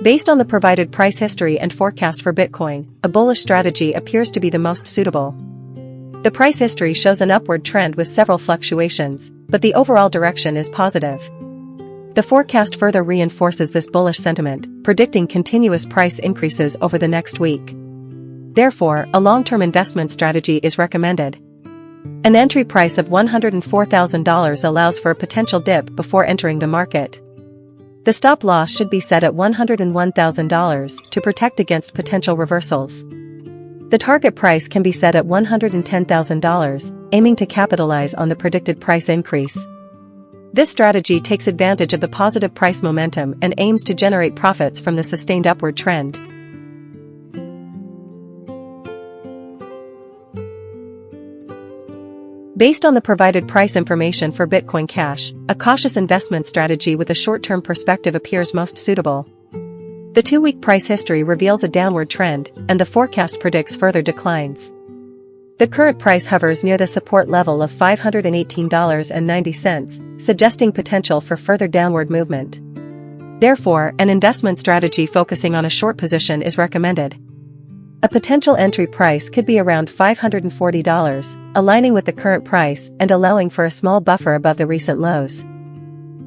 Based on the provided price history and forecast for Bitcoin, a bullish strategy appears to be the most suitable. The price history shows an upward trend with several fluctuations, but the overall direction is positive. The forecast further reinforces this bullish sentiment, predicting continuous price increases over the next week. Therefore, a long-term investment strategy is recommended. An entry price of $104,000 allows for a potential dip before entering the market. The stop loss should be set at $101,000 to protect against potential reversals. The target price can be set at $110,000, aiming to capitalize on the predicted price increase. This strategy takes advantage of the positive price momentum and aims to generate profits from the sustained upward trend. Based on the provided price information for Bitcoin Cash, a cautious investment strategy with a short-term perspective appears most suitable. The 2-week price history reveals a downward trend, and the forecast predicts further declines. The current price hovers near the support level of $518.90, suggesting potential for further downward movement. Therefore, an investment strategy focusing on a short position is recommended. A potential entry price could be around $540, aligning with the current price and allowing for a small buffer above the recent lows.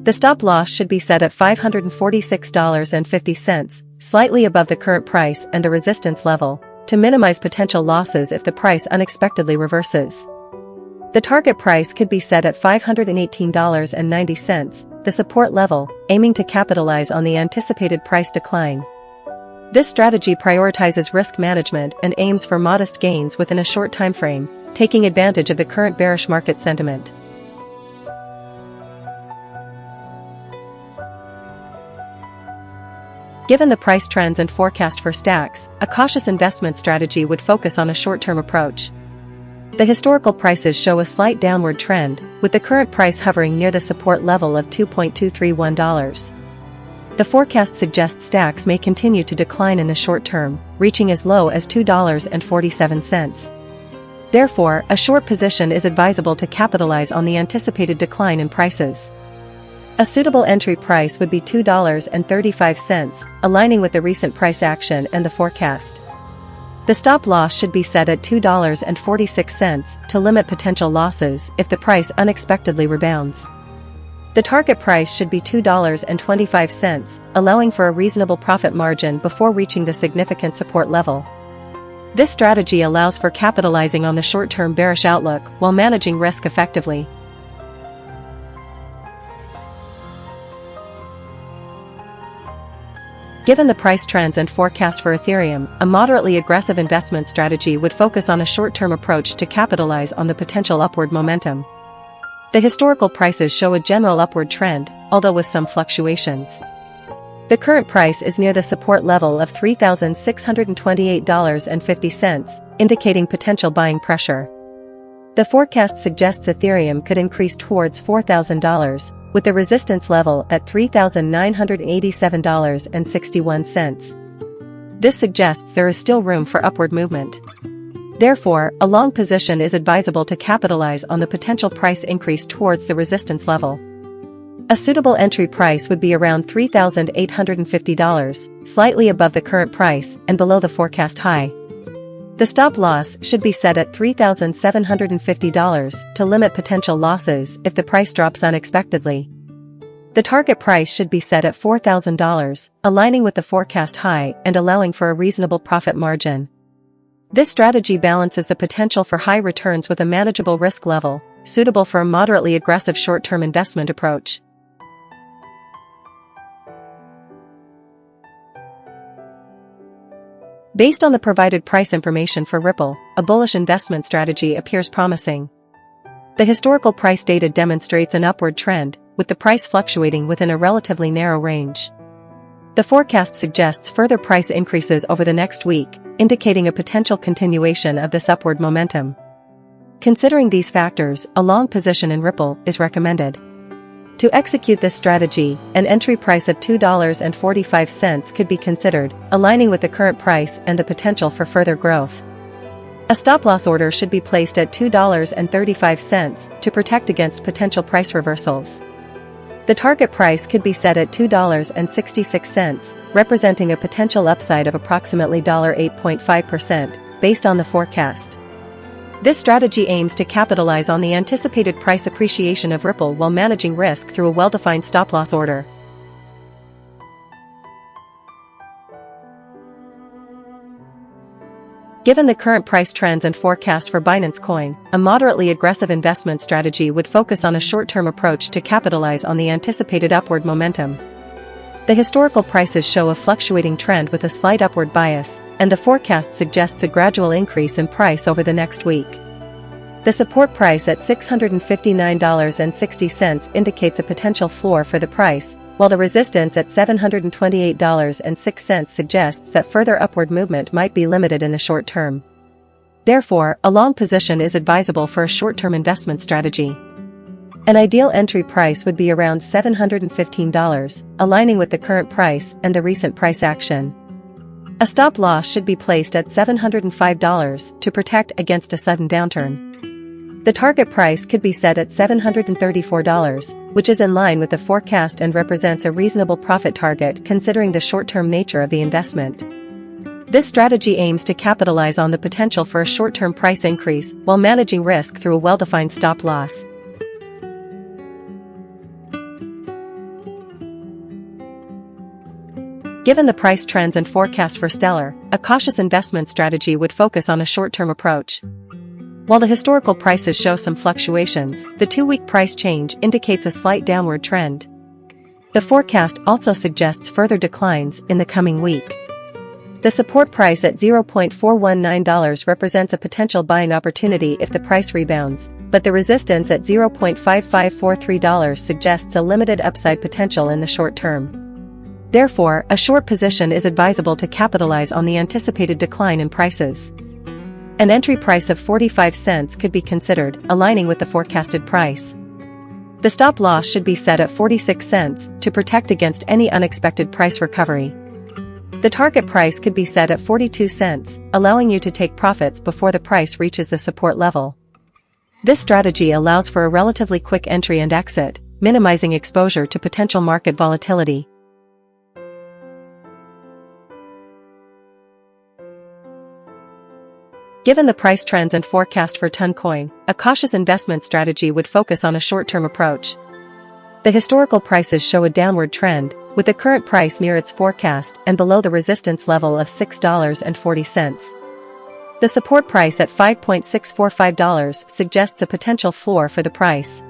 The stop loss should be set at $546.50, slightly above the current price and the resistance level, to minimize potential losses if the price unexpectedly reverses. The target price could be set at $518.90, the support level, aiming to capitalize on the anticipated price decline. This strategy prioritizes risk management and aims for modest gains within a short time frame, taking advantage of the current bearish market sentiment. Given the price trends and forecast for stacks, a cautious investment strategy would focus on a short-term approach. The historical prices show a slight downward trend, with the current price hovering near the support level of $2.231. The forecast suggests stacks may continue to decline in the short term, reaching as low as $2.47. Therefore, a short position is advisable to capitalize on the anticipated decline in prices. A suitable entry price would be $2.35, aligning with the recent price action and the forecast. The stop loss should be set at $2.46 to limit potential losses if the price unexpectedly rebounds. The target price should be $2.25, allowing for a reasonable profit margin before reaching the significant support level. This strategy allows for capitalizing on the short-term bearish outlook while managing risk effectively. Given the price trends and forecast for Ethereum, a moderately aggressive investment strategy would focus on a short-term approach to capitalize on the potential upward momentum. The historical prices show a general upward trend, although with some fluctuations. The current price is near the support level of $3,628.50, indicating potential buying pressure. The forecast suggests Ethereum could increase towards $4,000, with the resistance level at $3,987.61. This suggests there is still room for upward movement. Therefore, a long position is advisable to capitalize on the potential price increase towards the resistance level. A suitable entry price would be around $3,850, slightly above the current price and below the forecast high. The stop loss should be set at $3,750 to limit potential losses if the price drops unexpectedly. The target price should be set at $4,000, aligning with the forecast high and allowing for a reasonable profit margin. This strategy balances the potential for high returns with a manageable risk level, suitable for a moderately aggressive short-term investment approach. Based on the provided price information for Ripple, a bullish investment strategy appears promising. The historical price data demonstrates an upward trend, with the price fluctuating within a relatively narrow range. The forecast suggests further price increases over the next week, indicating a potential continuation of this upward momentum. Considering these factors, a long position in Ripple is recommended. To execute this strategy, an entry price of $2.45 could be considered, aligning with the current price and the potential for further growth. A stop-loss order should be placed at $2.35 to protect against potential price reversals. The target price could be set at $2.66, representing a potential upside of approximately 8.5% based on the forecast. This strategy aims to capitalize on the anticipated price appreciation of Ripple while managing risk through a well-defined stop-loss order. Given the current price trends and forecast for Binance Coin, a moderately aggressive investment strategy would focus on a short-term approach to capitalize on the anticipated upward momentum. The historical prices show a fluctuating trend with a slight upward bias, and the forecast suggests a gradual increase in price over the next week. The support price at $659.60 indicates a potential floor for the price, while the resistance at $728.06 suggests that further upward movement might be limited in the short term. Therefore, a long position is advisable for a short-term investment strategy. An ideal entry price would be around $715, aligning with the current price and the recent price action. A stop loss should be placed at $705 to protect against a sudden downturn. The target price could be set at $734, which is in line with the forecast and represents a reasonable profit target considering the short-term nature of the investment. This strategy aims to capitalize on the potential for a short-term price increase while managing risk through a well-defined stop loss. Given the price trends and forecast for Stellar, a cautious investment strategy would focus on a short-term approach. While the historical prices show some fluctuations, the 2-week price change indicates a slight downward trend. The forecast also suggests further declines in the coming week. The support price at $0.419 represents a potential buying opportunity if the price rebounds, but the resistance at $0.5543 suggests a limited upside potential in the short term. Therefore, a short position is advisable to capitalize on the anticipated decline in prices. An entry price of 45 cents could be considered, aligning with the forecasted price. The stop loss should be set at 46 cents to protect against any unexpected price recovery. The target price could be set at 42 cents, allowing you to take profits before the price reaches the support level. This strategy allows for a relatively quick entry and exit, minimizing exposure to potential market volatility. Given the price trends and forecast for Toncoin, a cautious investment strategy would focus on a short-term approach. The historical prices show a downward trend, with the current price near its forecast and below the resistance level of $6.40. The support price at $5.645 suggests a potential floor for the price.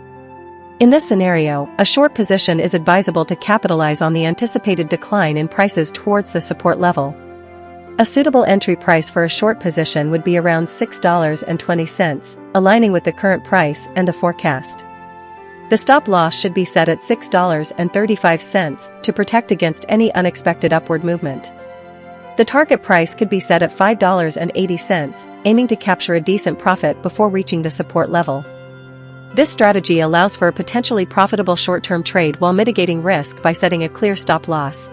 In this scenario, a short position is advisable to capitalize on the anticipated decline in prices towards the support level. A suitable entry price for a short position would be around $6.20, aligning with the current price and the forecast. The stop loss should be set at $6.35 to protect against any unexpected upward movement. The target price could be set at $5.80, aiming to capture a decent profit before reaching the support level. This strategy allows for a potentially profitable short-term trade while mitigating risk by setting a clear stop loss.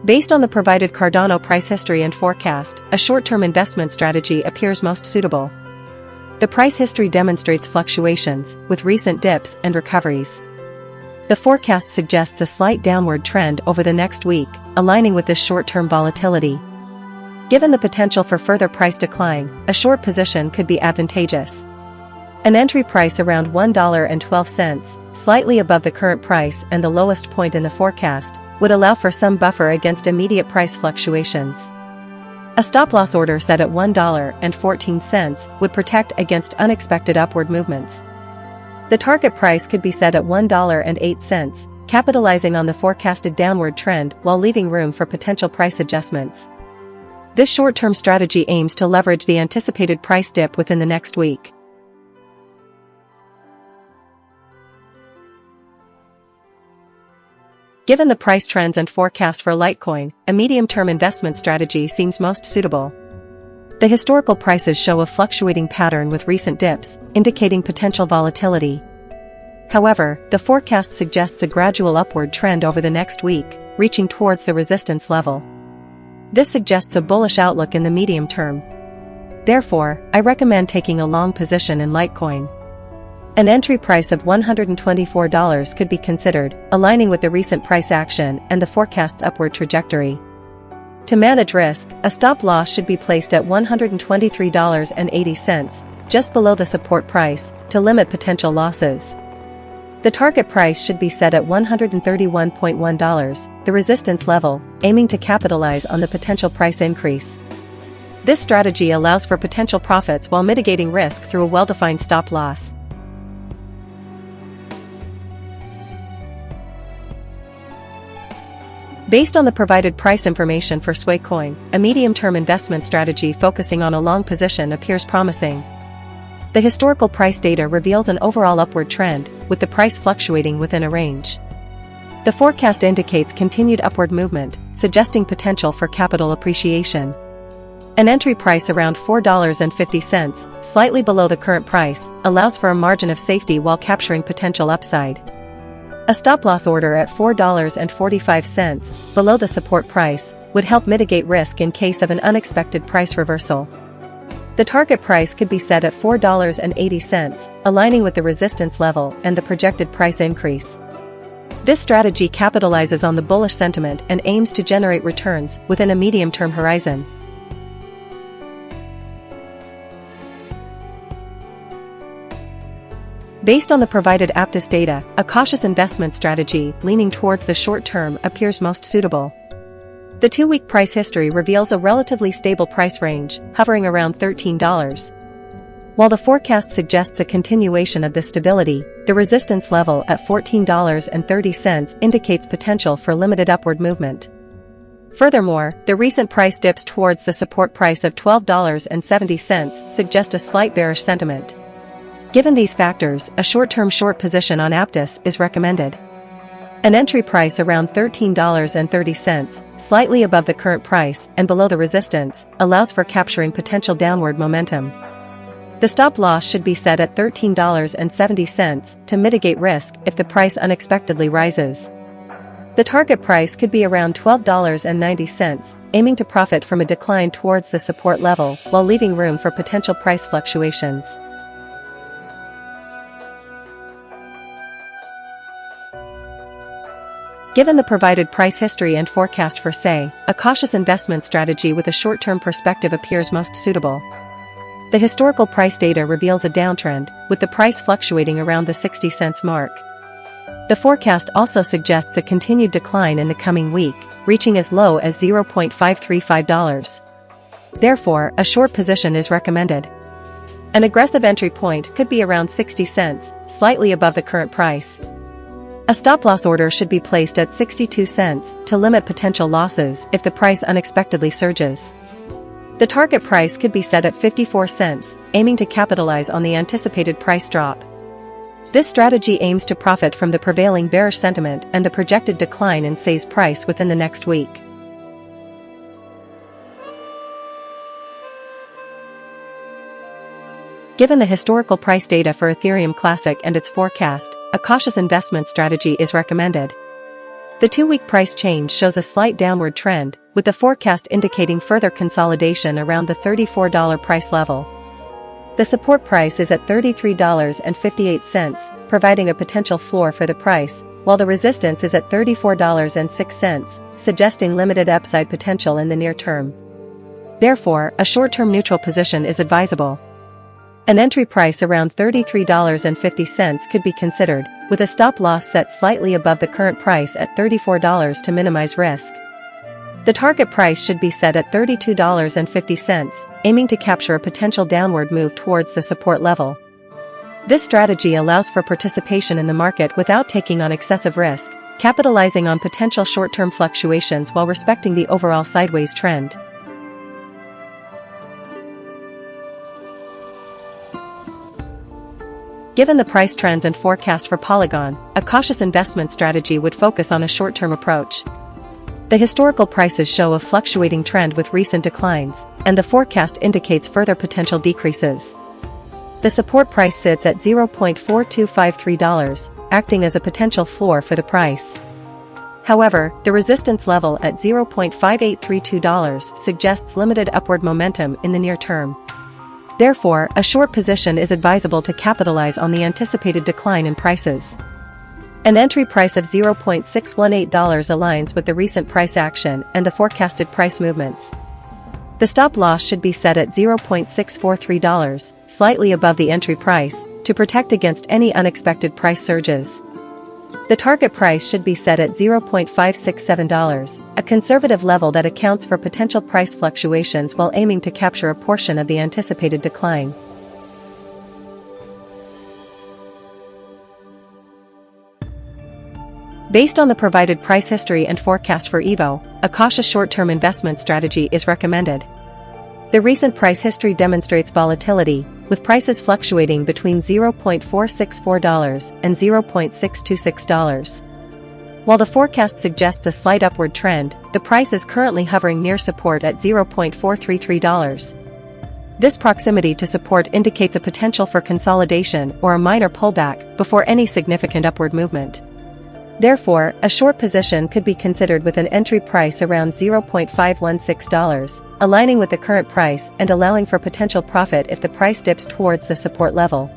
Based on the provided Cardano price history and forecast, a short-term investment strategy appears most suitable. The price history demonstrates fluctuations, with recent dips and recoveries. The forecast suggests a slight downward trend over the next week, aligning with this short-term volatility. Given the potential for further price decline, a short position could be advantageous. An entry price around $1.12, slightly above the current price and the lowest point in the forecast, would allow for some buffer against immediate price fluctuations. A stop-loss order set at $1.14 would protect against unexpected upward movements. The target price could be set at $1.08, capitalizing on the forecasted downward trend while leaving room for potential price adjustments. This short-term strategy aims to leverage the anticipated price dip within the next week. Given the price trends and forecast for Litecoin, a medium-term investment strategy seems most suitable. The historical prices show a fluctuating pattern with recent dips, indicating potential volatility. However, the forecast suggests a gradual upward trend over the next week, reaching towards the resistance level. This suggests a bullish outlook in the medium term. Therefore, I recommend taking a long position in Litecoin. An entry price of $124 could be considered, aligning with the recent price action and the forecast's upward trajectory. To manage risk, a stop loss should be placed at $123.80, just below the support price, to limit potential losses. The target price should be set at $131.1, the resistance level, aiming to capitalize on the potential price increase. This strategy allows for potential profits while mitigating risk through a well-defined stop loss. Based on the provided price information for Sway Coin, a medium-term investment strategy focusing on a long position appears promising. The historical price data reveals an overall upward trend, with the price fluctuating within a range. The forecast indicates continued upward movement, suggesting potential for capital appreciation. An entry price around $4.50, slightly below the current price, allows for a margin of safety while capturing potential upside. A stop-loss order at $4.45, below the support price, would help mitigate risk in case of an unexpected price reversal. The target price could be set at $4.80, aligning with the resistance level and the projected price increase. This strategy capitalizes on the bullish sentiment and aims to generate returns within a medium-term horizon. Based on the provided Aptos data, a cautious investment strategy leaning towards the short term appears most suitable. The 2-week price history reveals a relatively stable price range, hovering around $13. While the forecast suggests a continuation of this stability, the resistance level at $14.30 indicates potential for limited upward movement. Furthermore, the recent price dips towards the support price of $12.70 suggest a slight bearish sentiment. Given these factors, a short-term short position on Aptos is recommended. An entry price around $13.30, slightly above the current price and below the resistance, allows for capturing potential downward momentum. The stop loss should be set at $13.70 to mitigate risk if the price unexpectedly rises. The target price could be around $12.90, aiming to profit from a decline towards the support level while leaving room for potential price fluctuations. Given the provided price history and forecast for SAY, a cautious investment strategy with a short-term perspective appears most suitable. The historical price data reveals a downtrend, with the price fluctuating around the 60 cents mark. The forecast also suggests a continued decline in the coming week, reaching as low as $0.535. Therefore, a short position is recommended. An aggressive entry point could be around 60 cents, slightly above the current price. A stop-loss order should be placed at 62 cents to limit potential losses if the price unexpectedly surges. The target price could be set at 54 cents, aiming to capitalize on the anticipated price drop. This strategy aims to profit from the prevailing bearish sentiment and the projected decline in SAY's price within the next week. Given the historical price data for Ethereum Classic and its forecast, a cautious investment strategy is recommended. The 2-week price change shows a slight downward trend, with the forecast indicating further consolidation around the $34 price level. The support price is at $33.58, providing a potential floor for the price, while the resistance is at $34.06, suggesting limited upside potential in the near term. Therefore, a short-term neutral position is advisable. An entry price around $33.50 could be considered, with a stop loss set slightly above the current price at $34 to minimize risk. The target price should be set at $32.50, aiming to capture a potential downward move towards the support level. This strategy allows for participation in the market without taking on excessive risk, capitalizing on potential short-term fluctuations while respecting the overall sideways trend. Given the price trends and forecast for Polygon, a cautious investment strategy would focus on a short-term approach. The historical prices show a fluctuating trend with recent declines, and the forecast indicates further potential decreases. The support price sits at $0.4253, acting as a potential floor for the price. However, the resistance level at $0.5832 suggests limited upward momentum in the near term. Therefore, a short position is advisable to capitalize on the anticipated decline in prices. An entry price of $0.618 aligns with the recent price action and the forecasted price movements. The stop loss should be set at $0.643, slightly above the entry price, to protect against any unexpected price surges. The target price should be set at $0.567, a conservative level that accounts for potential price fluctuations while aiming to capture a portion of the anticipated decline. Based on the provided price history and forecast for AEVO, a cautious short-term investment strategy is recommended. The recent price history demonstrates volatility, with prices fluctuating between $0.464 and $0.626. While the forecast suggests a slight upward trend, the price is currently hovering near support at $0.433. This proximity to support indicates a potential for consolidation or a minor pullback before any significant upward movement. Therefore, a short position could be considered with an entry price around $0.516, aligning with the current price and allowing for potential profit if the price dips towards the support level.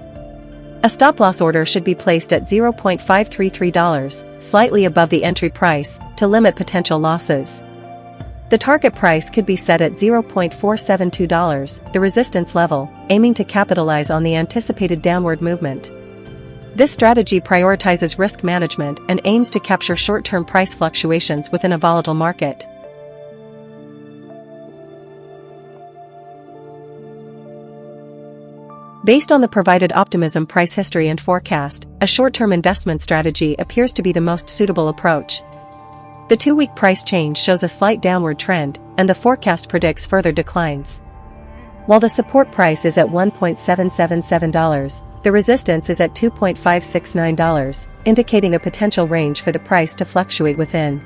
A stop-loss order should be placed at $0.533, slightly above the entry price, to limit potential losses. The target price could be set at $0.472, the resistance level, aiming to capitalize on the anticipated downward movement. This strategy prioritizes risk management and aims to capture short-term price fluctuations within a volatile market. Based on the provided optimism price history and forecast, a short-term investment strategy appears to be the most suitable approach. The 2-week price change shows a slight downward trend, and the forecast predicts further declines. While the support price is at $1.777, the resistance is at $2.569, indicating a potential range for the price to fluctuate within.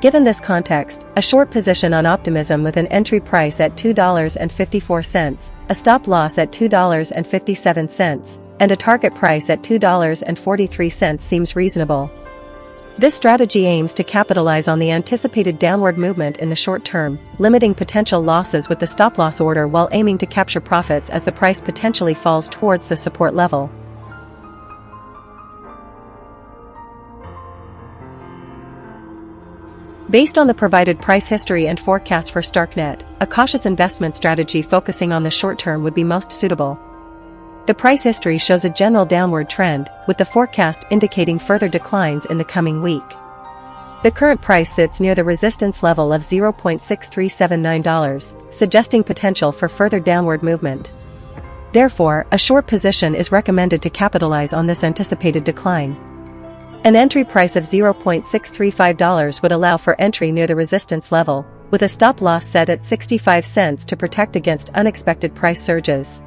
Given this context, a short position on optimism with an entry price at $2.54, a stop loss at $2.57, and a target price at $2.43 seems reasonable. This strategy aims to capitalize on the anticipated downward movement in the short term, limiting potential losses with the stop-loss order while aiming to capture profits as the price potentially falls towards the support level. Based on the provided price history and forecast for STRK, a cautious investment strategy focusing on the short term would be most suitable. The price history shows a general downward trend, with the forecast indicating further declines in the coming week. The current price sits near the resistance level of $0.6379, suggesting potential for further downward movement. Therefore, a short position is recommended to capitalize on this anticipated decline. An entry price of $0.635 would allow for entry near the resistance level, with a stop loss set at 65 cents to protect against unexpected price surges.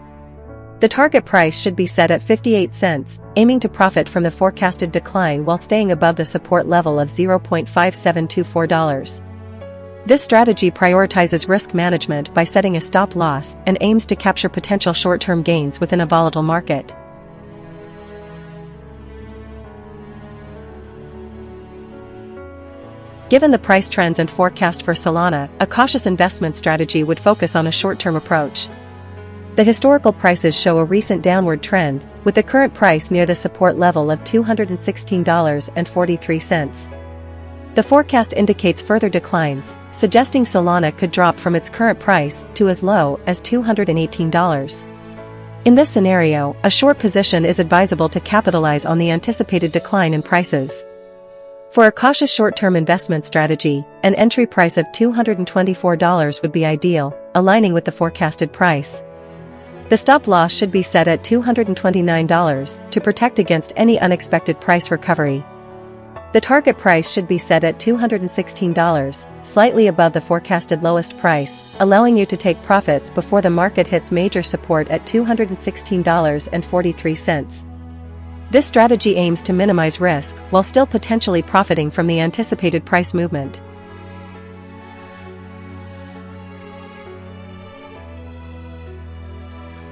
The target price should be set at 58 cents, aiming to profit from the forecasted decline while staying above the support level of $0.5724. This strategy prioritizes risk management by setting a stop loss and aims to capture potential short-term gains within a volatile market. Given the price trends and forecast for Solana, a cautious investment strategy would focus on a short-term approach. The historical prices show a recent downward trend, with the current price near the support level of $216.43. The forecast indicates further declines, suggesting Solana could drop from its current price to as low as $218. In this scenario, a short position is advisable to capitalize on the anticipated decline in prices. For a cautious short-term investment strategy, an entry price of $224 would be ideal, aligning with the forecasted price. The stop loss should be set at $229 to protect against any unexpected price recovery. The target price should be set at $216, slightly above the forecasted lowest price, allowing you to take profits before the market hits major support at $216.43. This strategy aims to minimize risk while still potentially profiting from the anticipated price movement.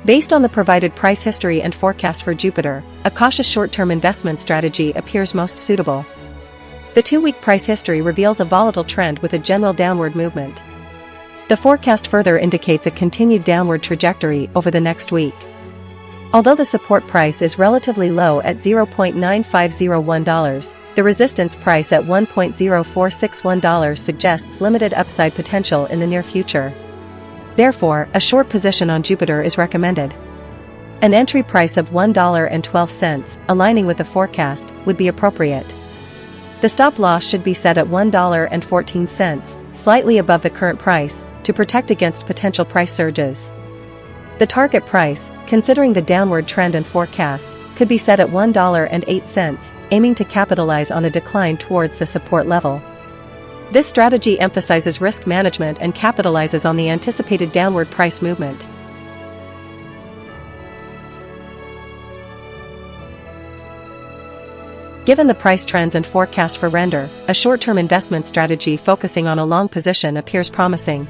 Based on the provided price history and forecast for Jupiter, a cautious short-term investment strategy appears most suitable. The 2-week price history reveals a volatile trend with a general downward movement. The forecast further indicates a continued downward trajectory over the next week. Although the support price is relatively low at $0.9501, the resistance price at $1.0461 suggests limited upside potential in the near future. Therefore, a short position on Jupiter is recommended. An entry price of $1.12, aligning with the forecast, would be appropriate. The stop loss should be set at $1.14, slightly above the current price, to protect against potential price surges. The target price, considering the downward trend and forecast, could be set at $1.08, aiming to capitalize on a decline towards the support level. This strategy emphasizes risk management and capitalizes on the anticipated downward price movement. Given the price trends and forecast for Render, a short-term investment strategy focusing on a long position appears promising.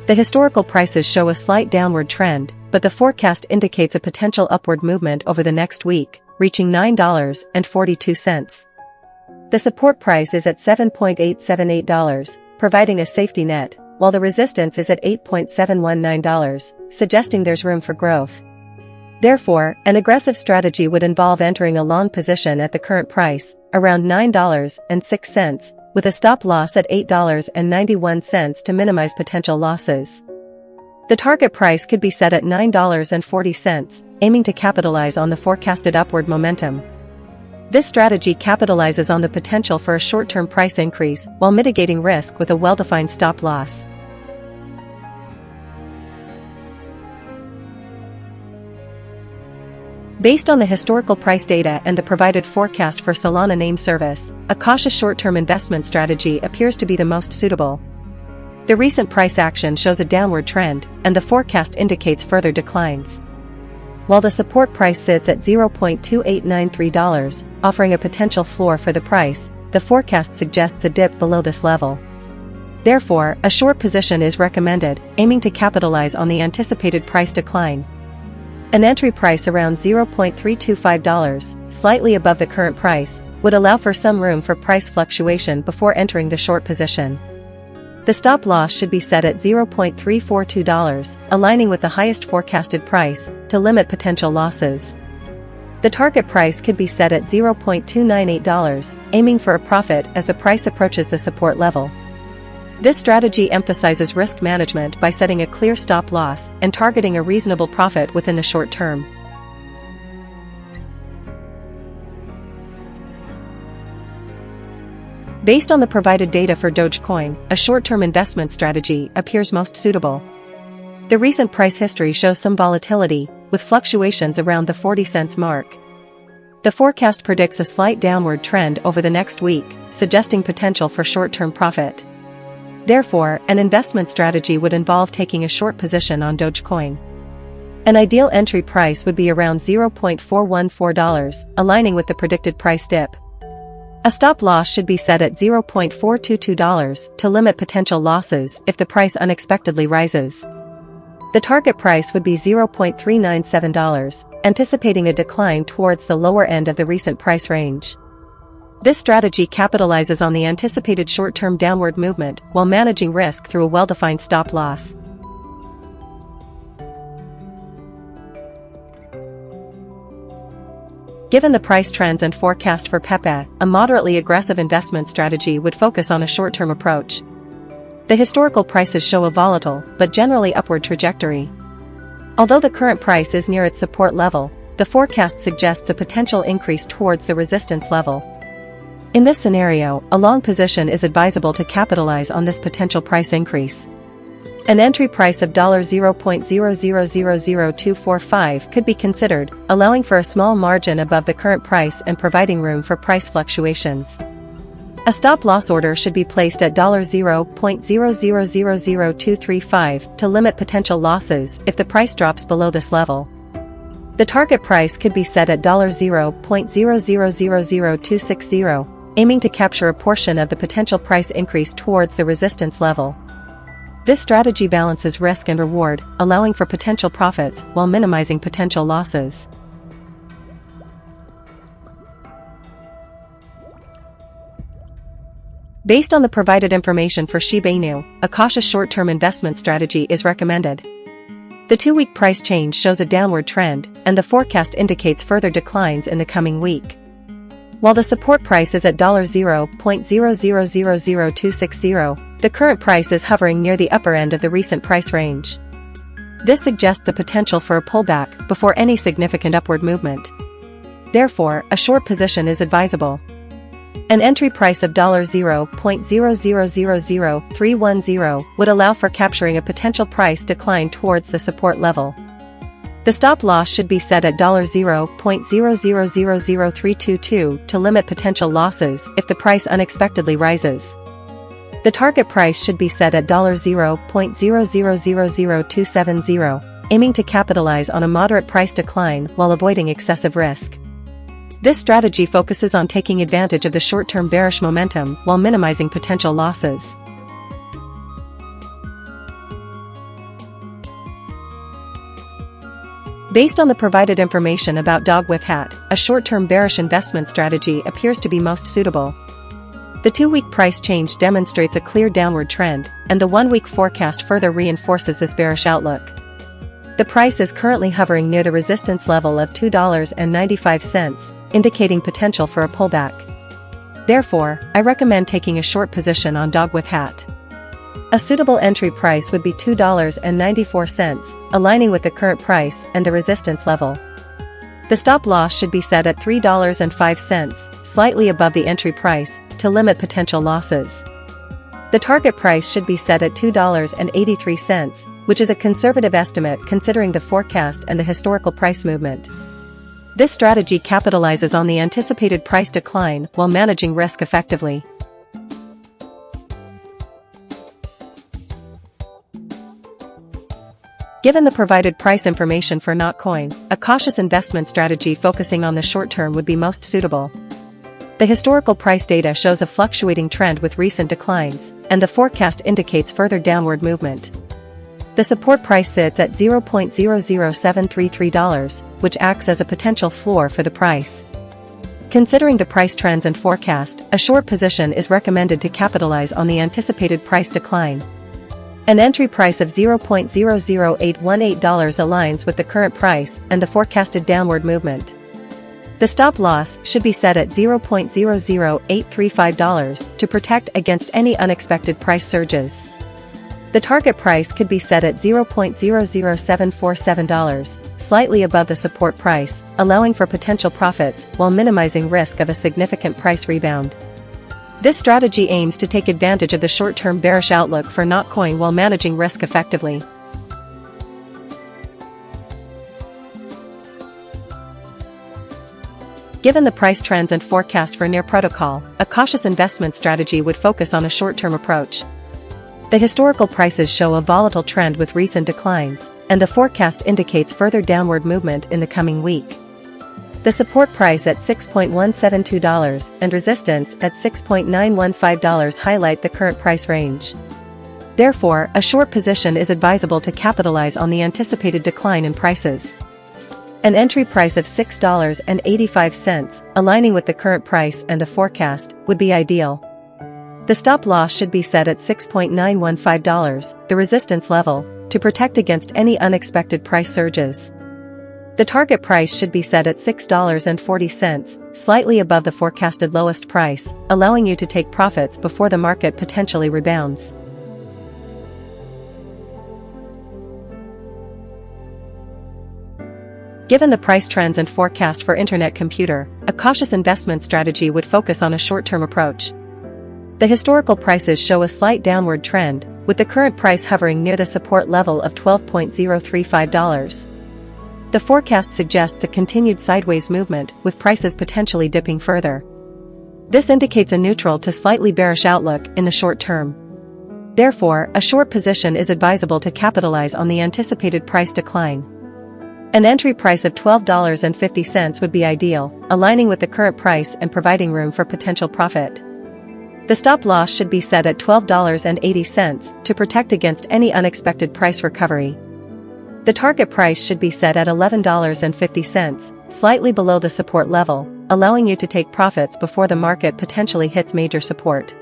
The historical prices show a slight downward trend, but the forecast indicates a potential upward movement over the next week, reaching $9.42. The support price is at $7.878, providing a safety net, while the resistance is at $8.719, suggesting there's room for growth. Therefore, an aggressive strategy would involve entering a long position at the current price, around $9.06, with a stop loss at $8.91 to minimize potential losses. The target price could be set at $9.40, aiming to capitalize on the forecasted upward momentum. This strategy capitalizes on the potential for a short-term price increase while mitigating risk with a well-defined stop loss. Based on the historical price data and the provided forecast for Solana name service, a cautious short-term investment strategy appears to be the most suitable. The recent price action shows a downward trend, and the forecast indicates further declines. While the support price sits at $0.2893, offering a potential floor for the price, the forecast suggests a dip below this level. Therefore, a short position is recommended, aiming to capitalize on the anticipated price decline. An entry price around $0.325, slightly above the current price, would allow for some room for price fluctuation before entering the short position. The stop loss should be set at $0.342, aligning with the highest forecasted price, to limit potential losses. The target price could be set at $0.298, aiming for a profit as the price approaches the support level. This strategy emphasizes risk management by setting a clear stop loss and targeting a reasonable profit within the short term. Based on the provided data for Doge-Coin, a short-term investment strategy appears most suitable. The recent price history shows some volatility, with fluctuations around the 40 cents mark. The forecast predicts a slight downward trend over the next week, suggesting potential for short-term profit. Therefore, an investment strategy would involve taking a short position on Doge-Coin. An ideal entry price would be around $0.414, aligning with the predicted price dip. A stop loss should be set at $0.422 to limit potential losses if the price unexpectedly rises. The target price would be $0.397, anticipating a decline towards the lower end of the recent price range. This strategy capitalizes on the anticipated short-term downward movement while managing risk through a well-defined stop loss. Given the price trends and forecast for PEPE, a moderately aggressive investment strategy would focus on a short-term approach. The historical prices show a volatile, but generally upward trajectory. Although the current price is near its support level, the forecast suggests a potential increase towards the resistance level. In this scenario, a long position is advisable to capitalize on this potential price increase. An entry price of $0.0000245 could be considered, allowing for a small margin above the current price and providing room for price fluctuations. A stop loss order should be placed at $0.0000235 to limit potential losses if the price drops below this level. The target price could be set at $0.0000260, aiming to capture a portion of the potential price increase towards the resistance level. This strategy balances risk and reward, allowing for potential profits while minimizing potential losses. Based on the provided information for SHIB, a cautious short-term investment strategy is recommended. The 2-week price change shows a downward trend, and the forecast indicates further declines in the coming week. While the support price is at $0.0000260, the current price is hovering near the upper end of the recent price range. This suggests the potential for a pullback before any significant upward movement. Therefore, a short position is advisable. An entry price of $0.0000310 would allow for capturing a potential price decline towards the support level. The stop loss should be set at $0.0000322 to limit potential losses if the price unexpectedly rises. The target price should be set at $0.0000270, aiming to capitalize on a moderate price decline while avoiding excessive risk. This strategy focuses on taking advantage of the short-term bearish momentum while minimizing potential losses. Based on the provided information about Dog with Hat, a short-term bearish investment strategy appears to be most suitable. The 2-week price change demonstrates a clear downward trend, and the 1-week forecast further reinforces this bearish outlook. The price is currently hovering near the resistance level of $2.95, indicating potential for a pullback. Therefore, I recommend taking a short position on Dog with Hat. A suitable entry price would be $2.94, aligning with the current price and the resistance level. The stop loss should be set at $3.05, slightly above the entry price, to limit potential losses. The target price should be set at $2.83, which is a conservative estimate considering the forecast and the historical price movement. This strategy capitalizes on the anticipated price decline while managing risk effectively. Given the provided price information for Doge-Coin, a cautious investment strategy focusing on the short term would be most suitable. The historical price data shows a fluctuating trend with recent declines, and the forecast indicates further downward movement. The support price sits at $0.00733, which acts as a potential floor for the price. Considering the price trends and forecast, a short position is recommended to capitalize on the anticipated price decline. An entry price of $0.00818 aligns with the current price and the forecasted downward movement. The stop loss should be set at $0.00835 to protect against any unexpected price surges. The target price could be set at $0.00747, slightly above the support price, allowing for potential profits while minimizing risk of a significant price rebound. This strategy aims to take advantage of the short-term bearish outlook for Doge-Coin while managing risk effectively. Given the price trends and forecast for Near Protocol, a cautious investment strategy would focus on a short-term approach. The historical prices show a volatile trend with recent declines, and the forecast indicates further downward movement in the coming week. The support price at $6.172 and resistance at $6.915 highlight the current price range. Therefore, a short position is advisable to capitalize on the anticipated decline in prices. An entry price of $6.85, aligning with the current price and the forecast, would be ideal. The stop loss should be set at $6.915, the resistance level, to protect against any unexpected price surges. The target price should be set at $6.40, slightly above the forecasted lowest price, allowing you to take profits before the market potentially rebounds. Given the price trends and forecast for Internet Computer, a cautious investment strategy would focus on a short-term approach. The historical prices show a slight downward trend, with the current price hovering near the support level of $12.035. The forecast suggests a continued sideways movement, with prices potentially dipping further. This indicates a neutral to slightly bearish outlook in the short term. Therefore, a short position is advisable to capitalize on the anticipated price decline. An entry price of $12.50 would be ideal, aligning with the current price and providing room for potential profit. The stop loss should be set at $12.80 to protect against any unexpected price recovery. The target price should be set at $11.50, slightly below the support level, allowing you to take profits before the market potentially hits major support.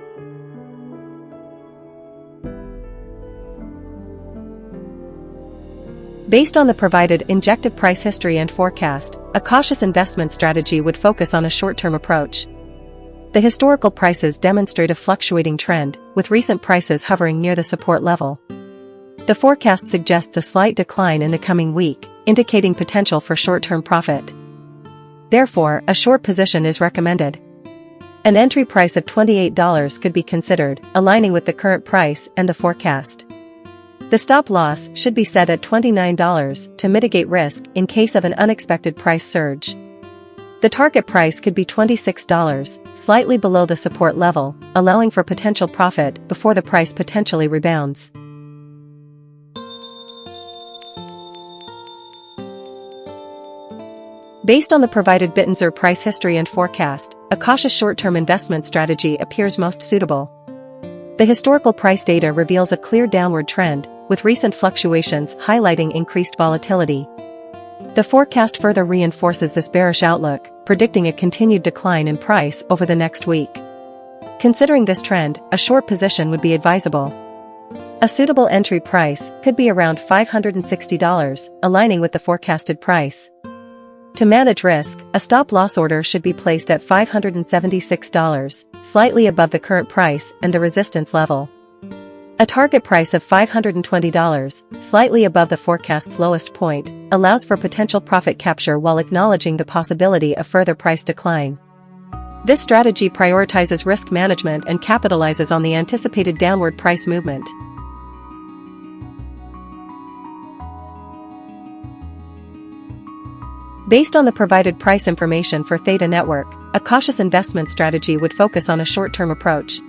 Based on the provided injective price history and forecast, a cautious investment strategy would focus on a short-term approach. The historical prices demonstrate a fluctuating trend, with recent prices hovering near the support level. The forecast suggests a slight decline in the coming week, indicating potential for short-term profit. Therefore, a short position is recommended. An entry price of $28 could be considered, aligning with the current price and the forecast. The stop loss should be set at $29 to mitigate risk in case of an unexpected price surge. The target price could be $26, slightly below the support level, allowing for potential profit before the price potentially rebounds. Based on the provided BTC price history and forecast, a cautious short-term investment strategy appears most suitable. The historical price data reveals a clear downward trend, with recent fluctuations highlighting increased volatility. The forecast further reinforces this bearish outlook, predicting a continued decline in price over the next week. Considering this trend, a short position would be advisable. A suitable entry price could be around $560, aligning with the forecasted price. To manage risk, a stop-loss order should be placed at $576, slightly above the current price and the resistance level. A target price of $520, slightly above the forecast's lowest point, allows for potential profit capture while acknowledging the possibility of further price decline. This strategy prioritizes risk management and capitalizes on the anticipated downward price movement. Based on the provided price information for THETA network, a cautious investment strategy would focus on a short-term approach.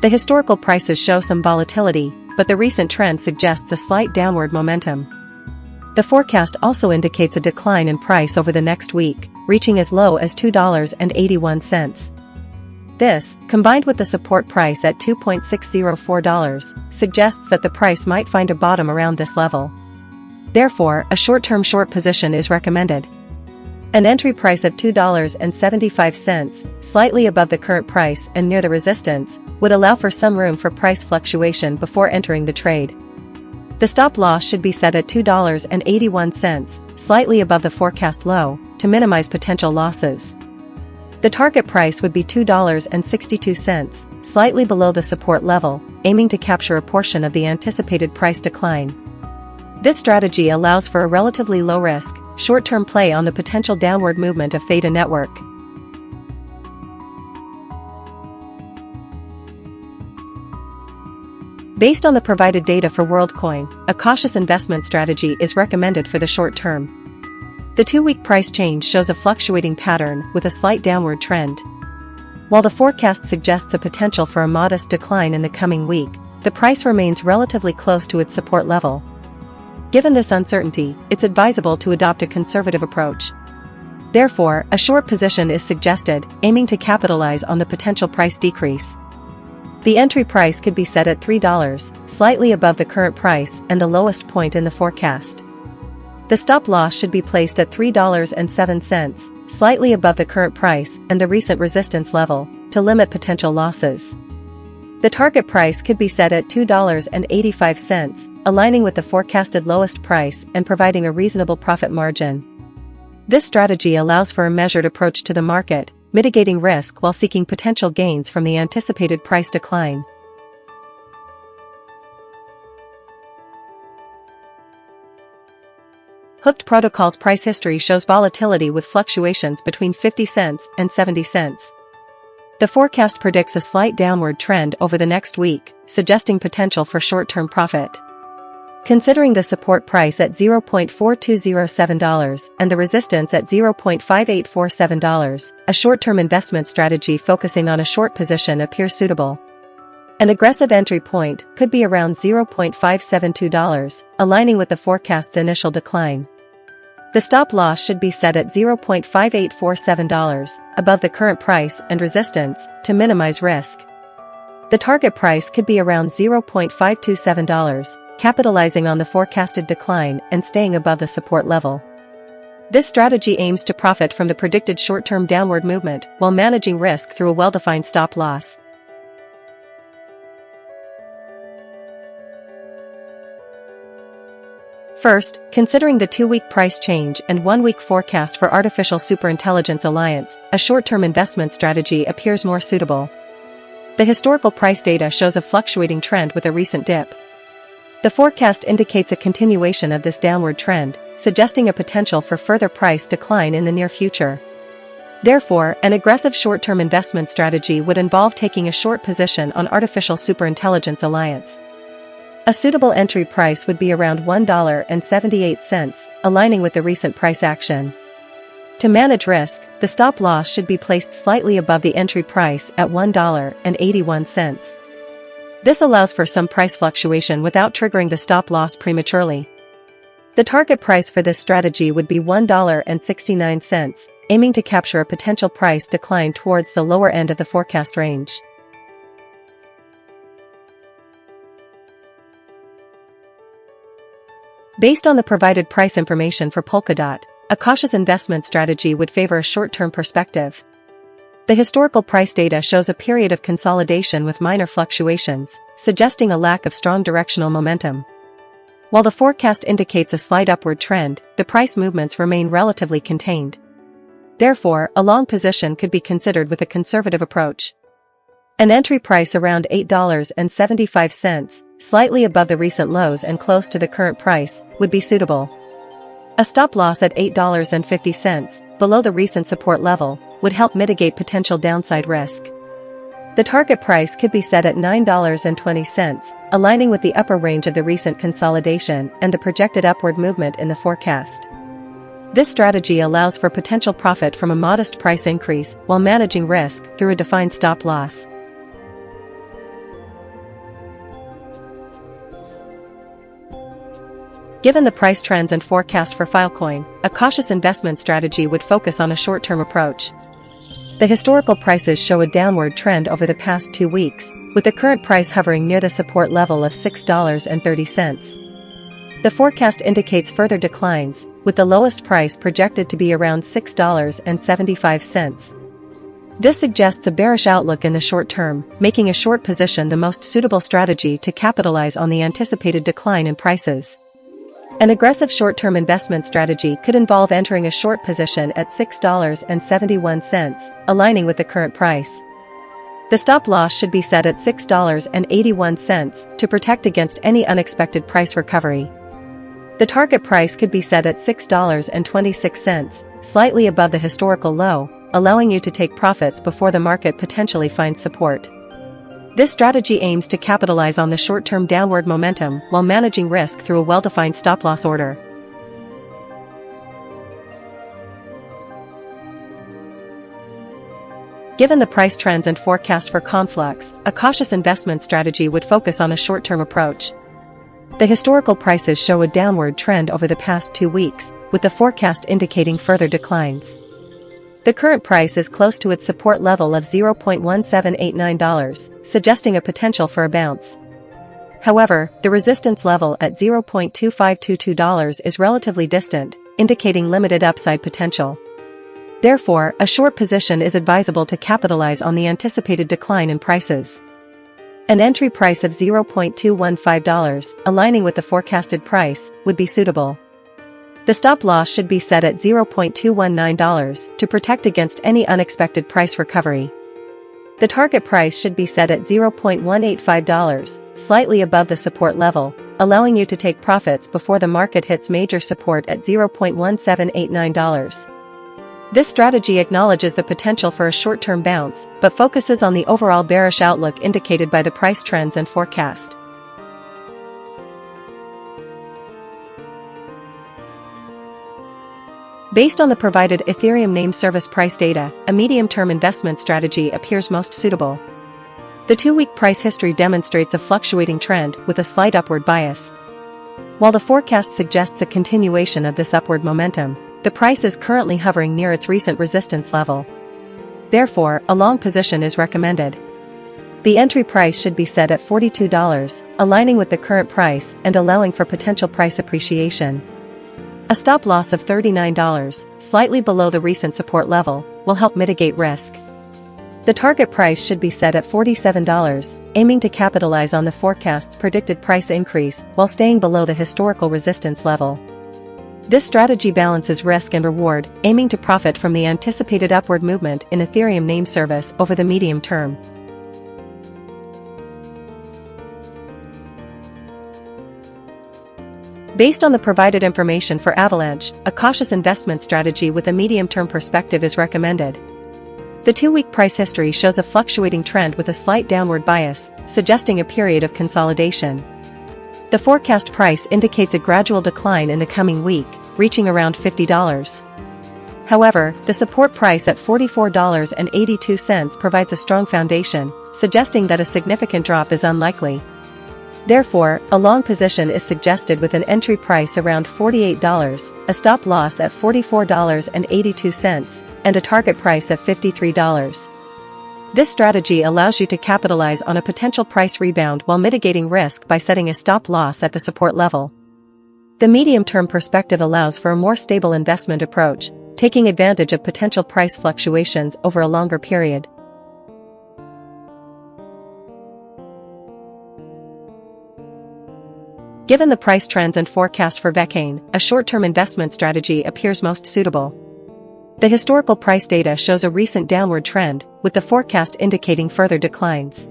The historical prices show some volatility, but the recent trend suggests a slight downward momentum. The forecast also indicates a decline in price over the next week, reaching as low as $2.81. This, combined with the support price at $2.604, suggests that the price might find a bottom around this level. Therefore, a short-term short position is recommended. An entry price of $2.75, slightly above the current price and near the resistance, would allow for some room for price fluctuation before entering the trade. The stop loss should be set at $2.81, slightly above the forecast low, to minimize potential losses. The target price would be $2.62, slightly below the support level, aiming to capture a portion of the anticipated price decline. This strategy allows for a relatively low-risk, short-term play on the potential downward movement of THETA network. Based on the provided data for WorldCoin, a cautious investment strategy is recommended for the short term. The 2-week price change shows a fluctuating pattern with a slight downward trend. While the forecast suggests a potential for a modest decline in the coming week, the price remains relatively close to its support level. Given this uncertainty, it's advisable to adopt a conservative approach. Therefore, a short position is suggested, aiming to capitalize on the potential price decrease. The entry price could be set at $3, slightly above the current price and the lowest point in the forecast. The stop loss should be placed at $3.07, slightly above the current price and the recent resistance level, to limit potential losses. The target price could be set at $2.85, aligning with the forecasted lowest price and providing a reasonable profit margin. This strategy allows for a measured approach to the market, mitigating risk while seeking potential gains from the anticipated price decline. Hooked Protocol's price history shows volatility with fluctuations between 50 cents and 70 cents. The forecast predicts a slight downward trend over the next week, suggesting potential for short-term profit. Considering the support price at $0.4207 and the resistance at $0.5847, a short-term investment strategy focusing on a short position appears suitable. An aggressive entry point could be around $0.572, aligning with the forecast's initial decline. The stop loss should be set at $0.5847, above the current price and resistance, to minimize risk. The target price could be around $0.527, capitalizing on the forecasted decline and staying above the support level. This strategy aims to profit from the predicted short-term downward movement while managing risk through a well-defined stop loss. First, considering the 2-week price change and 1-week forecast for Artificial Superintelligence Alliance, a short-term investment strategy appears more suitable. The historical price data shows a fluctuating trend with a recent dip. The forecast indicates a continuation of this downward trend, suggesting a potential for further price decline in the near future. Therefore, an aggressive short-term investment strategy would involve taking a short position on Artificial Superintelligence Alliance. A suitable entry price would be around $1.78, aligning with the recent price action. To manage risk, the stop loss should be placed slightly above the entry price at $1.81. This allows for some price fluctuation without triggering the stop loss prematurely. The target price for this strategy would be $1.69, aiming to capture a potential price decline towards the lower end of the forecast range. Based on the provided price information for Polkadot, a cautious investment strategy would favor a short-term perspective. The historical price data shows a period of consolidation with minor fluctuations, suggesting a lack of strong directional momentum. While the forecast indicates a slight upward trend, the price movements remain relatively contained. Therefore, a long position could be considered with a conservative approach. An entry price around $8.75, slightly above the recent lows and close to the current price, would be suitable. A stop loss at $8.50, below the recent support level, would help mitigate potential downside risk. The target price could be set at $9.20, aligning with the upper range of the recent consolidation and the projected upward movement in the forecast. This strategy allows for potential profit from a modest price increase while managing risk through a defined stop loss. Given the price trends and forecast for Filecoin, a cautious investment strategy would focus on a short-term approach. The historical prices show a downward trend over the past 2 weeks, with the current price hovering near the support level of $6.30. The forecast indicates further declines, with the lowest price projected to be around $6.75. This suggests a bearish outlook in the short term, making a short position the most suitable strategy to capitalize on the anticipated decline in prices. An aggressive short-term investment strategy could involve entering a short position at $6.71, aligning with the current price. The stop loss should be set at $6.81 to protect against any unexpected price recovery. The target price could be set at $6.26, slightly above the historical low, allowing you to take profits before the market potentially finds support. This strategy aims to capitalize on the short-term downward momentum while managing risk through a well-defined stop-loss order. Given the price trends and forecast for Conflux, a cautious investment strategy would focus on a short-term approach. The historical prices show a downward trend over the past 2 weeks, with the forecast indicating further declines. The current price is close to its support level of $0.1789, suggesting a potential for a bounce. However, the resistance level at $0.2522 is relatively distant, indicating limited upside potential. Therefore, a short position is advisable to capitalize on the anticipated decline in prices. An entry price of $0.215, aligning with the forecasted price, would be suitable. The stop loss should be set at $0.219 to protect against any unexpected price recovery. The target price should be set at $0.185, slightly above the support level, allowing you to take profits before the market hits major support at $0.1789. This strategy acknowledges the potential for a short-term bounce, but focuses on the overall bearish outlook indicated by the price trends and forecast. Based on the provided Ethereum name service price data, a medium-term investment strategy appears most suitable. The 2-week price history demonstrates a fluctuating trend with a slight upward bias. While the forecast suggests a continuation of this upward momentum, the price is currently hovering near its recent resistance level. Therefore, a long position is recommended. The entry price should be set at $42, aligning with the current price and allowing for potential price appreciation. A stop loss of $39, slightly below the recent support level, will help mitigate risk. The target price should be set at $47, aiming to capitalize on the forecast's predicted price increase while staying below the historical resistance level. This strategy balances risk and reward, aiming to profit from the anticipated upward movement in Ethereum name service over the medium term. Based on the provided information for Avalanche, a cautious investment strategy with a medium-term perspective is recommended. The 2-week price history shows a fluctuating trend with a slight downward bias, suggesting a period of consolidation. The forecast price indicates a gradual decline in the coming week, reaching around $50. However, the support price at $44.82 provides a strong foundation, suggesting that a significant drop is unlikely. Therefore, a long position is suggested with an entry price around $48, a stop loss at $44.82, and a target price of $53. This strategy allows you to capitalize on a potential price rebound while mitigating risk by setting a stop loss at the support level. The medium-term perspective allows for a more stable investment approach, taking advantage of potential price fluctuations over a longer period. Given the price trends and forecast for Bitcoin, a short-term investment strategy appears most suitable. The historical price data shows a recent downward trend, with the forecast indicating further declines.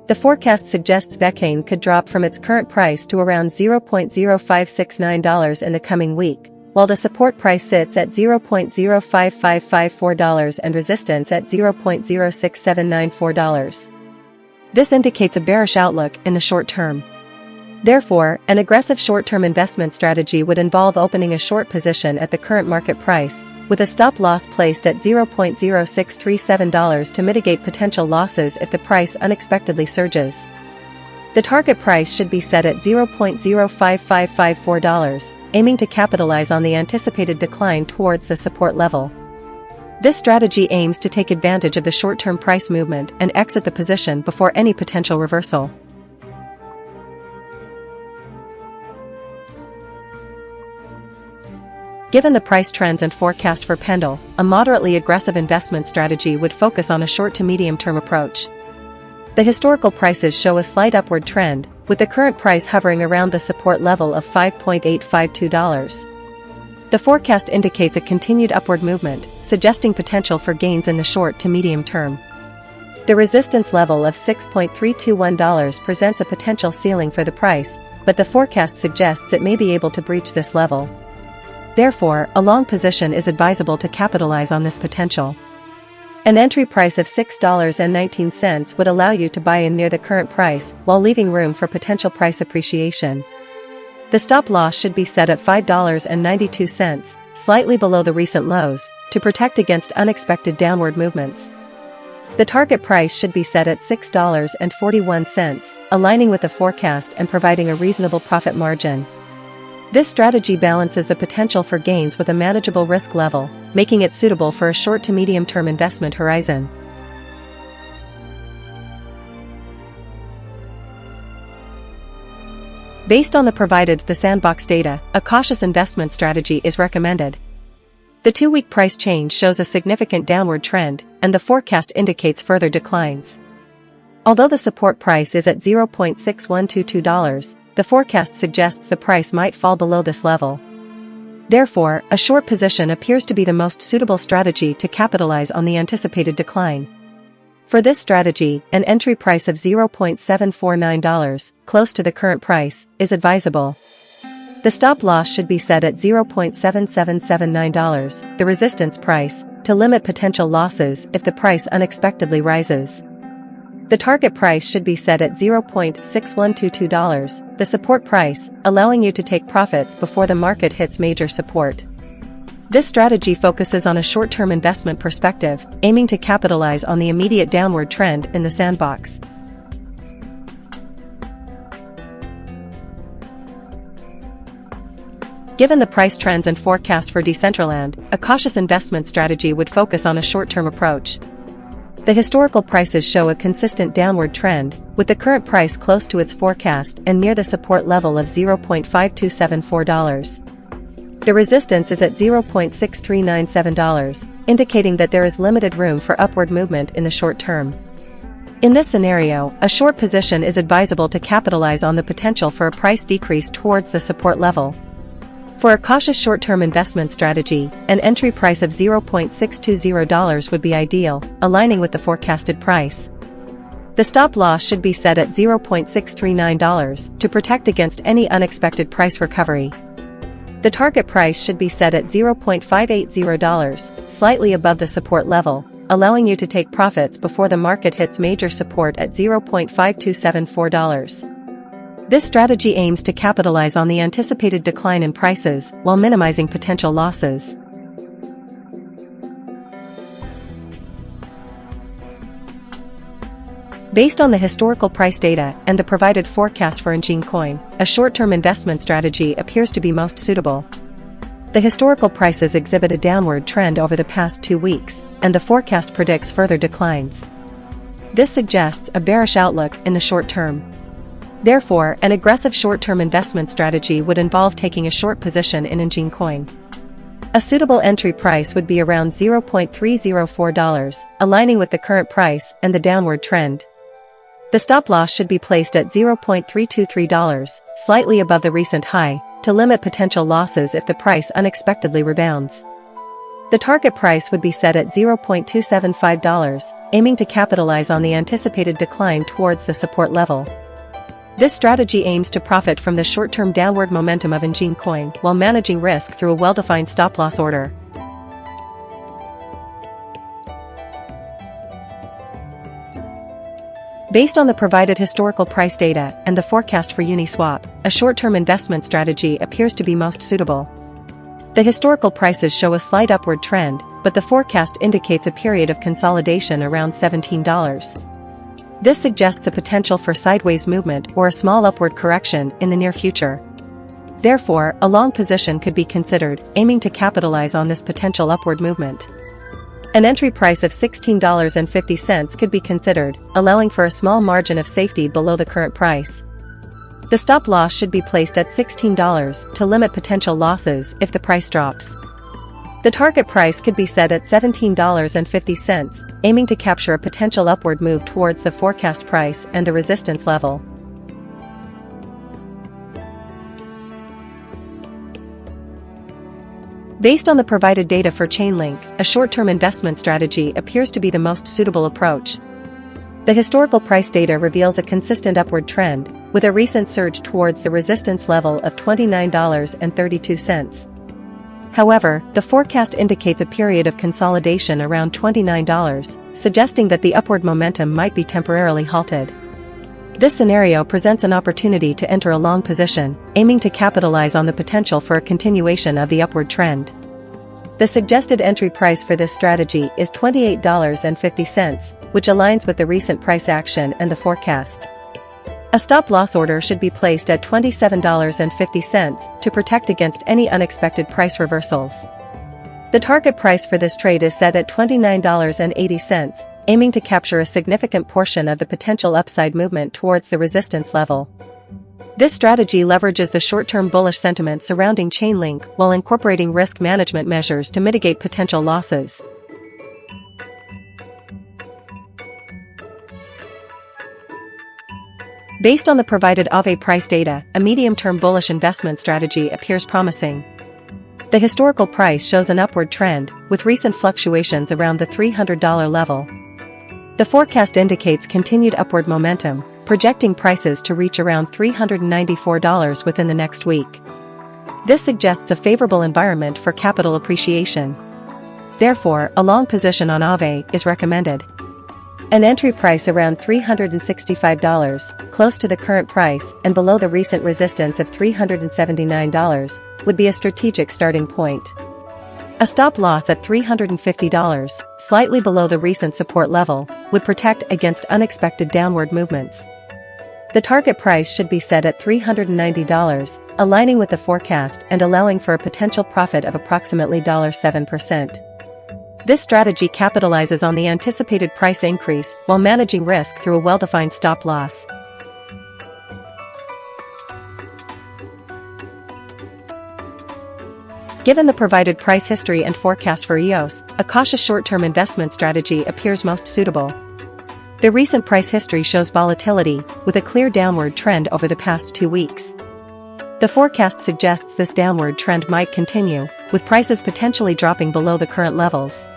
The forecast suggests Bitcoin could drop from its current price to around $0.0569 in the coming week, while the support price sits at $0.05554 and resistance at $0.06794. This indicates a bearish outlook in the short term. Therefore, an aggressive short-term investment strategy would involve opening a short position at the current market price, with a stop loss placed at $0.0637 to mitigate potential losses if the price unexpectedly surges. The target price should be set at $0.05554, aiming to capitalize on the anticipated decline towards the support level. This strategy aims to take advantage of the short-term price movement and exit the position before any potential reversal. Given the price trends and forecast for PENDLE, a moderately aggressive investment strategy would focus on a short to medium-term approach. The historical prices show a slight upward trend, with the current price hovering around the support level of $5.852. The forecast indicates a continued upward movement, suggesting potential for gains in the short to medium term. The resistance level of $6.321 presents a potential ceiling for the price, but the forecast suggests it may be able to breach this level. Therefore, a long position is advisable to capitalize on this potential. An entry price of $6.19 would allow you to buy in near the current price, while leaving room for potential price appreciation. The stop loss should be set at $5.92, slightly below the recent lows, to protect against unexpected downward movements. The target price should be set at $6.41, aligning with the forecast and providing a reasonable profit margin. This strategy balances the potential for gains with a manageable risk level, making it suitable for a short to medium-term investment horizon. Based on the provided The Sandbox data, a cautious investment strategy is recommended. The 2-week price change shows a significant downward trend, and the forecast indicates further declines. Although the support price is at $0.6122, the forecast suggests the price might fall below this level. Therefore, a short position appears to be the most suitable strategy to capitalize on the anticipated decline. For this strategy, an entry price of $0.749, close to the current price, is advisable. The stop loss should be set at $0.7779, the resistance price, to limit potential losses if the price unexpectedly rises. The target price should be set at $0.6122, the support price, allowing you to take profits before the market hits major support. This strategy focuses on a short-term investment perspective, aiming to capitalize on the immediate downward trend in the sandbox. Given the price trends and forecast for Decentraland, a cautious investment strategy would focus on a short-term approach. The historical prices show a consistent downward trend, with the current price close to its forecast and near the support level of $0.5274. The resistance is at $0.6397, indicating that there is limited room for upward movement in the short term. In this scenario, a short position is advisable to capitalize on the potential for a price decrease towards the support level. For a cautious short-term investment strategy, an entry price of $0.620 would be ideal, aligning with the forecasted price. The stop loss should be set at $0.639 to protect against any unexpected price recovery. The target price should be set at $0.580, slightly above the support level, allowing you to take profits before the market hits major support at $0.5274. This strategy aims to capitalize on the anticipated decline in prices while minimizing potential losses. Based on the historical price data and the provided forecast for Doge-Coin, a short-term investment strategy appears to be most suitable. The historical prices exhibit a downward trend over the past 2 weeks, and the forecast predicts further declines. This suggests a bearish outlook in the short term. Therefore, an aggressive short-term investment strategy would involve taking a short position in Doge-Coin. A suitable entry price would be around $0.304, aligning with the current price and the downward trend. The stop loss should be placed at $0.323, slightly above the recent high, to limit potential losses if the price unexpectedly rebounds. The target price would be set at $0.275, aiming to capitalize on the anticipated decline towards the support level. This strategy aims to profit from the short-term downward momentum of Doge-Coin while managing risk through a well-defined stop-loss order. Based on the provided historical price data and the forecast for Uniswap, a short-term investment strategy appears to be most suitable. The historical prices show a slight upward trend, but the forecast indicates a period of consolidation around $17. This suggests a potential for sideways movement or a small upward correction in the near future. Therefore, a long position could be considered, aiming to capitalize on this potential upward movement. An entry price of $16.50 could be considered, allowing for a small margin of safety below the current price. The stop loss should be placed at $16 to limit potential losses if the price drops. The target price could be set at $17.50, aiming to capture a potential upward move towards the forecast price and the resistance level. Based on the provided data for Chainlink, a short-term investment strategy appears to be the most suitable approach. The historical price data reveals a consistent upward trend, with a recent surge towards the resistance level of $29.32. However, the forecast indicates a period of consolidation around $29, suggesting that the upward momentum might be temporarily halted. This scenario presents an opportunity to enter a long position, aiming to capitalize on the potential for a continuation of the upward trend. The suggested entry price for this strategy is $28.50, which aligns with the recent price action and the forecast. A stop-loss order should be placed at $27.50 to protect against any unexpected price reversals. The target price for this trade is set at $29.80, aiming to capture a significant portion of the potential upside movement towards the resistance level. This strategy leverages the short-term bullish sentiment surrounding Chainlink while incorporating risk management measures to mitigate potential losses. Based on the provided Aave price data, a medium-term bullish investment strategy appears promising. The historical price shows an upward trend, with recent fluctuations around the $300 level. The forecast indicates continued upward momentum, projecting prices to reach around $394 within the next week. This suggests a favorable environment for capital appreciation. Therefore, a long position on Aave is recommended. An entry price around $365, close to the current price and below the recent resistance of $379, would be a strategic starting point. A stop loss at $350, slightly below the recent support level, would protect against unexpected downward movements. The target price should be set at $390, aligning with the forecast and allowing for a potential profit of approximately 7%. This strategy capitalizes on the anticipated price increase while managing risk through a well-defined stop loss. Given the provided price history and forecast for EOS, a cautious short-term investment strategy appears most suitable. The recent price history shows volatility, with a clear downward trend over the past 2 weeks. The forecast suggests this downward trend might continue, with prices potentially dropping below the current levels.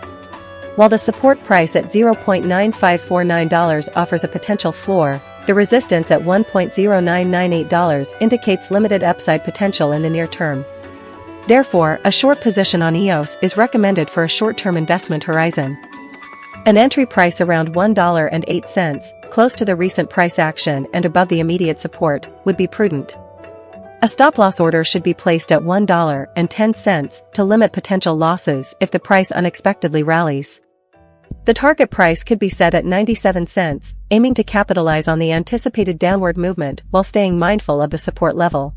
While the support price at $0.9549 offers a potential floor, the resistance at $1.0998 indicates limited upside potential in the near term. Therefore, a short position on EOS is recommended for a short-term investment horizon. An entry price around $1.08, close to the recent price action and above the immediate support, would be prudent. A stop-loss order should be placed at $1.10 to limit potential losses if the price unexpectedly rallies. The target price could be set at 97 cents, aiming to capitalize on the anticipated downward movement while staying mindful of the support level.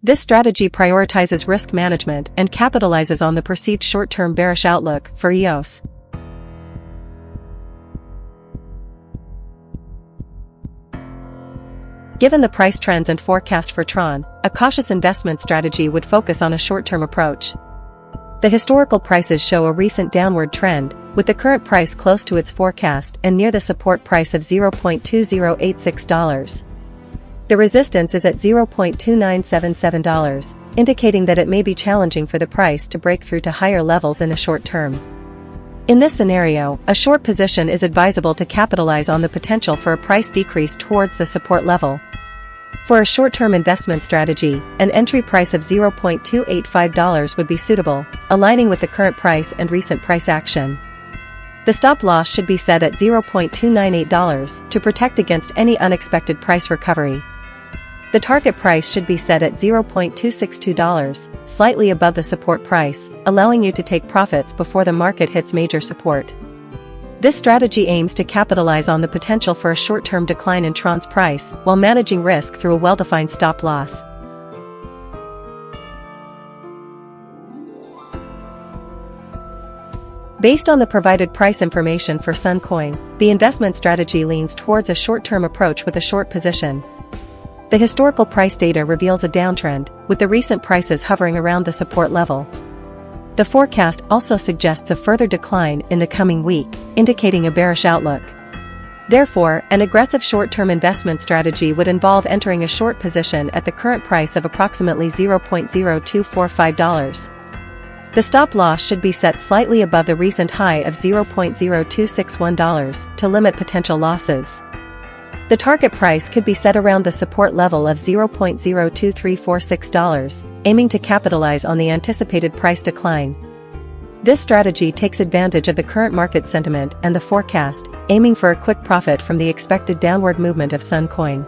This strategy prioritizes risk management and capitalizes on the perceived short-term bearish outlook for EOS. Given the price trends and forecast for Tron, a cautious investment strategy would focus on a short-term approach. The historical prices show a recent downward trend, with the current price close to its forecast and near the support price of $0.2086. The resistance is at $0.2977, indicating that it may be challenging for the price to break through to higher levels in the short term. In this scenario, a short position is advisable to capitalize on the potential for a price decrease towards the support level. For a short-term investment strategy, an entry price of $0.285 would be suitable, aligning with the current price and recent price action. The stop-loss should be set at $0.298 to protect against any unexpected price recovery. The target price should be set at $0.262, slightly above the support price, allowing you to take profits before the market hits major support. This strategy aims to capitalize on the potential for a short-term decline in Tron's price while managing risk through a well-defined stop-loss. Based on the provided price information for Suncoin, the investment strategy leans towards a short-term approach with a short position. The historical price data reveals a downtrend, with the recent prices hovering around the support level. The forecast also suggests a further decline in the coming week, indicating a bearish outlook. Therefore, an aggressive short-term investment strategy would involve entering a short position at the current price of approximately $0.0245. The stop-loss should be set slightly above the recent high of $0.0261 to limit potential losses. The target price could be set around the support level of $0.02346, aiming to capitalize on the anticipated price decline. This strategy takes advantage of the current market sentiment and the forecast, aiming for a quick profit from the expected downward movement of Suncoin.